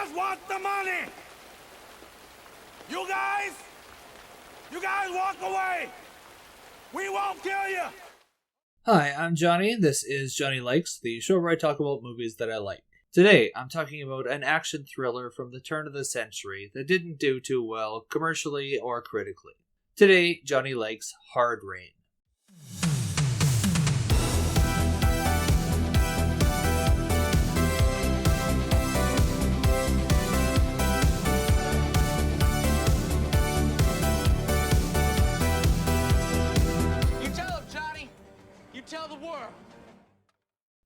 just want the money! You guys walk away! We won't kill you! Hi, I'm Johnny. This is Johnny Likes, the show where I talk about movies that I like. Today, I'm talking about an action thriller from the turn of the century that didn't do too well commercially or critically. Today, Johnny likes Hard Rain. Tell the world.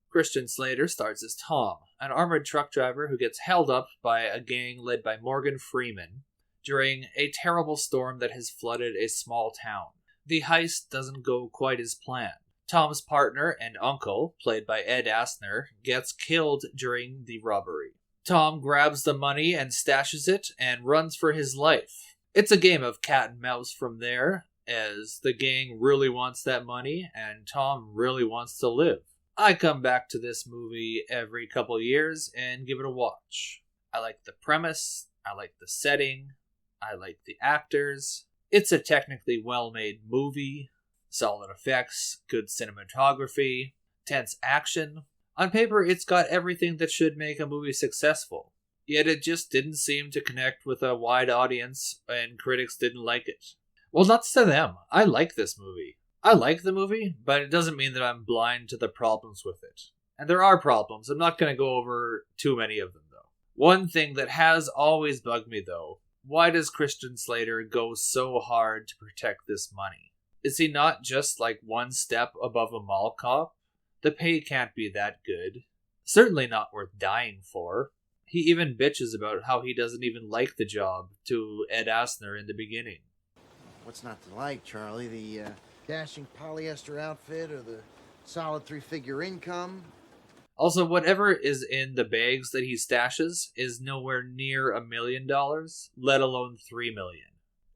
Christian Slater stars as Tom, an armored truck driver who gets held up by a gang led by Morgan Freeman during a terrible storm that has flooded a small town. The heist doesn't go quite as planned. Tom's partner and uncle, played by Ed Asner, gets killed during the robbery. Tom grabs the money and stashes it and runs for his life. It's a game of cat and mouse from there, as the gang really wants that money, and Tom really wants to live. I come back to this movie every couple years and give it a watch. I like the premise, I like the setting, I like the actors. It's a technically well-made movie, solid effects, good cinematography, tense action. On paper, it's got everything that should make a movie successful. Yet it just didn't seem to connect with a wide audience, and critics didn't like it. Well, nuts to them. I like this movie. I like the movie, but it doesn't mean that I'm blind to the problems with it. And there are problems. I'm not going to go over too many of them, though. One thing that has always bugged me, though, why does Christian Slater go so hard to protect this money? Is he not just like one step above a mall cop? The pay can't be that good. Certainly not worth dying for. He even bitches about how he doesn't even like the job to Ed Asner in the beginning. What's not to like, Charlie? The dashing polyester outfit or the solid three-figure income? Also, whatever is in the bags that he stashes is nowhere near $1 million, let alone $3 million.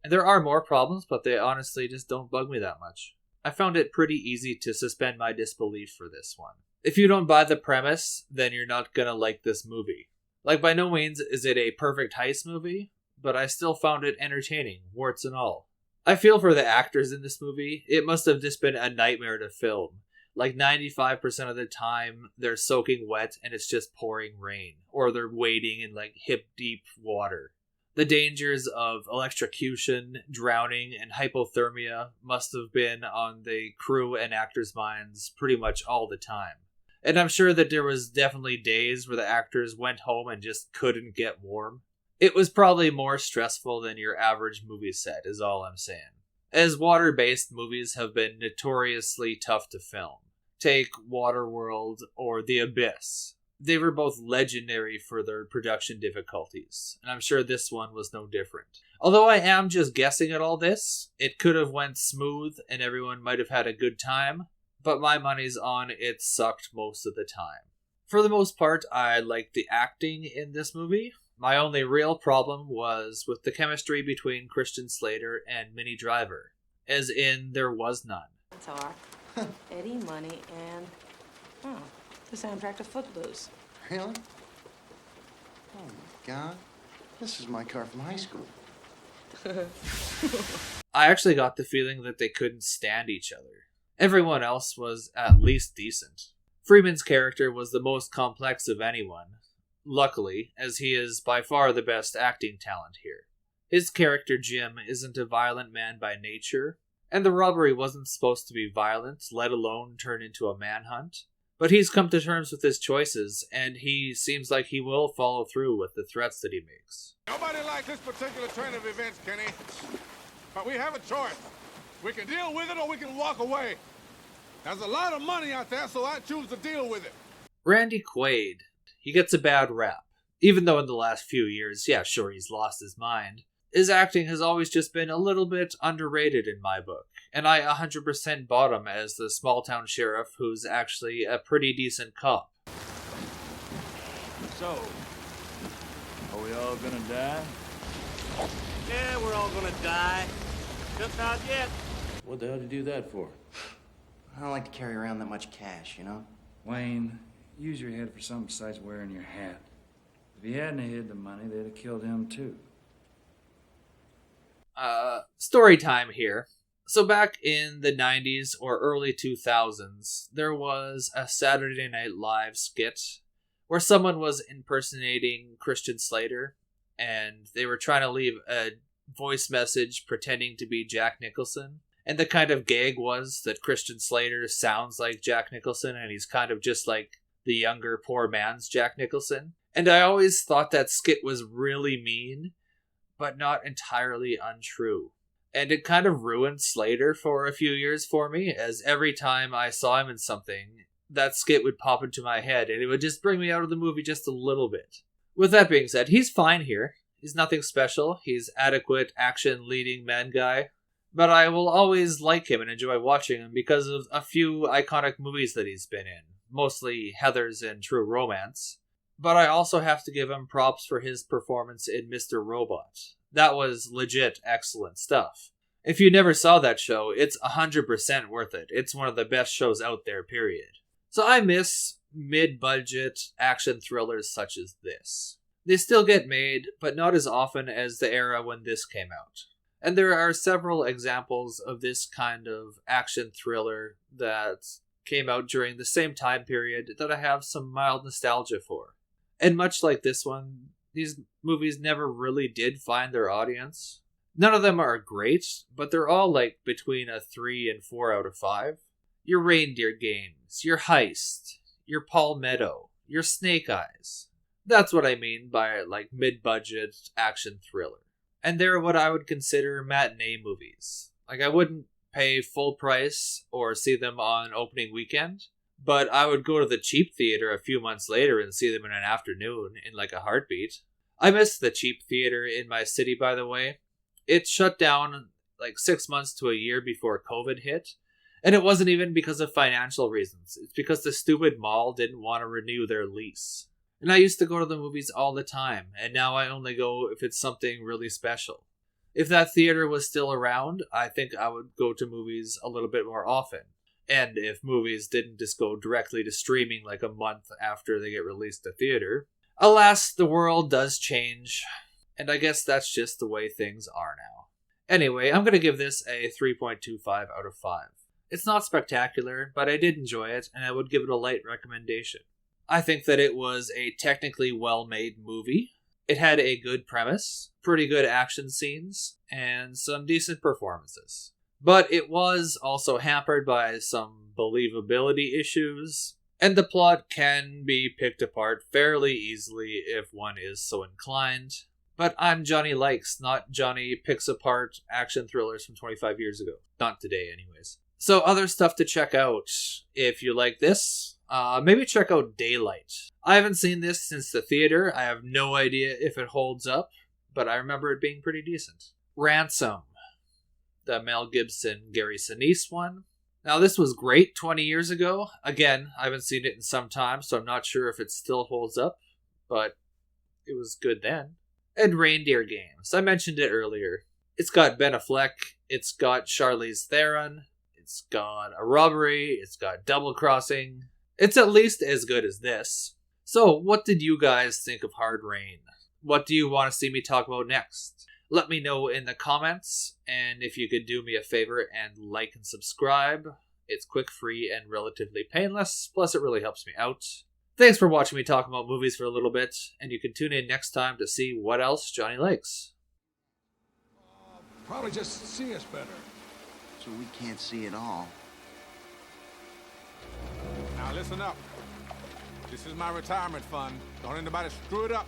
And there are more problems, but they honestly just don't bug me that much. I found it pretty easy to suspend my disbelief for this one. If you don't buy the premise, then you're not gonna like this movie. Like, by no means is it a perfect heist movie, but I still found it entertaining, warts and all. I feel for the actors in this movie. It must have just been a nightmare to film. Like 95% of the time, they're soaking wet and it's just pouring rain. Or they're wading in like hip-deep water. The dangers of electrocution, drowning, and hypothermia must have been on the crew and actors' minds pretty much all the time. And I'm sure that there was definitely days where the actors went home and just couldn't get warm. It was probably more stressful than your average movie set, is all I'm saying. As water-based movies have been notoriously tough to film. Take Waterworld or The Abyss. They were both legendary for their production difficulties, and I'm sure this one was no different. Although I am just guessing at all this, it could have went smooth and everyone might have had a good time, but my money's on it sucked most of the time. For the most part, I liked the acting in this movie. My only real problem was with the chemistry between Christian Slater and Minnie Driver, as in there was none. Guitar, Eddie Money, and the soundtrack to Footloose. Really? Oh my God. This is my car from high school. I actually got the feeling that they couldn't stand each other. Everyone else was at least decent. Freeman's character was the most complex of anyone. Luckily, as he is by far the best acting talent here. His character Jim isn't a violent man by nature, and the robbery wasn't supposed to be violent, let alone turn into a manhunt. But he's come to terms with his choices, and he seems like he will follow through with the threats that he makes. Nobody likes this particular turn of events, Kenny. But we have a choice. We can deal with it or we can walk away. There's a lot of money out there, so I choose to deal with it. Randy Quaid. He gets a bad rap. Even though in the last few years, yeah, sure, he's lost his mind. His acting has always just been a little bit underrated in my book. And I 100% bought him as the small-town sheriff who's actually a pretty decent cop. So, are we all gonna die? Yeah, we're all gonna die. Just not yet. What the hell did you do that for? I don't like to carry around that much cash, you know? Wayne, use your head for something besides wearing your hat. If he hadn't hid the money, they'd have killed him too. Story time here. So back in the 90s or early 2000s, there was a Saturday Night Live skit where someone was impersonating Christian Slater, and they were trying to leave a voice message pretending to be Jack Nicholson. And the kind of gag was that Christian Slater sounds like Jack Nicholson, and he's kind of just like the younger poor man's Jack Nicholson. And I always thought that skit was really mean, but not entirely untrue. And it kind of ruined Slater for a few years for me, as every time I saw him in something, that skit would pop into my head, and it would just bring me out of the movie just a little bit. With that being said, he's fine here. He's nothing special. He's adequate action leading man guy. But I will always like him and enjoy watching him because of a few iconic movies that he's been in, mostly Heathers and True Romance. But I also have to give him props for his performance in Mr. Robot. That was legit excellent stuff. If you never saw that show, it's 100% worth it. It's one of the best shows out there, period. So I miss mid-budget action thrillers such as this. They still get made, but not as often as the era when this came out. And there are several examples of this kind of action thriller that came out during the same time period that I have some mild nostalgia for. And much like this one, these movies never really did find their audience. None of them are great, but they're all like between a 3 and 4 out of 5. Your Reindeer Games, your Heist, your Palmetto, your Snake Eyes. That's what I mean by like mid-budget action thriller. And they're what I would consider matinee movies. Like I wouldn't pay full price or see them on opening weekend, but I would go to the cheap theater a few months later and see them in an afternoon in like a heartbeat. I miss the cheap theater in my city, by the way. It shut down like 6 months to a year before COVID hit. And it wasn't even because of financial reasons. It's because the stupid mall didn't want to renew their lease. And I used to go to the movies all the time, and now I only go if it's something really special. If that theater was still around, I think I would go to movies a little bit more often. And if movies didn't just go directly to streaming like a month after they get released to theater. Alas, the world does change, and I guess that's just the way things are now. Anyway, I'm going to give this a 3.25 out of 5. It's not spectacular, but I did enjoy it, and I would give it a light recommendation. I think that it was a technically well-made movie. It had a good premise, pretty good action scenes, and some decent performances. But it was also hampered by some believability issues, and the plot can be picked apart fairly easily if one is so inclined. But I'm Johnny Likes, not Johnny picks apart action thrillers from 25 years ago. Not today, anyways. So other stuff to check out if you like this. Maybe check out Daylight. I haven't seen this since the theater. I have no idea if it holds up, but I remember it being pretty decent. Ransom, the Mel Gibson, Gary Sinise one. Now this was great 20 years ago. Again, I haven't seen it in some time, so I'm not sure if it still holds up, but it was good then. And Reindeer Games. I mentioned it earlier. It's got Ben Affleck. It's got Charlize Theron. It's got a robbery. It's got double crossing. It's at least as good as this. So, what did you guys think of Hard Rain? What do you want to see me talk about next? Let me know in the comments, and if you could do me a favor and like and subscribe. It's quick, free, and relatively painless, plus it really helps me out. Thanks for watching me talk about movies for a little bit, and you can tune in next time to see what else Johnny likes. Probably just see us better. So we can't see it all. Now listen up. This is my retirement fund. Don't anybody screw it up.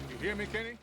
You hear me, Kenny?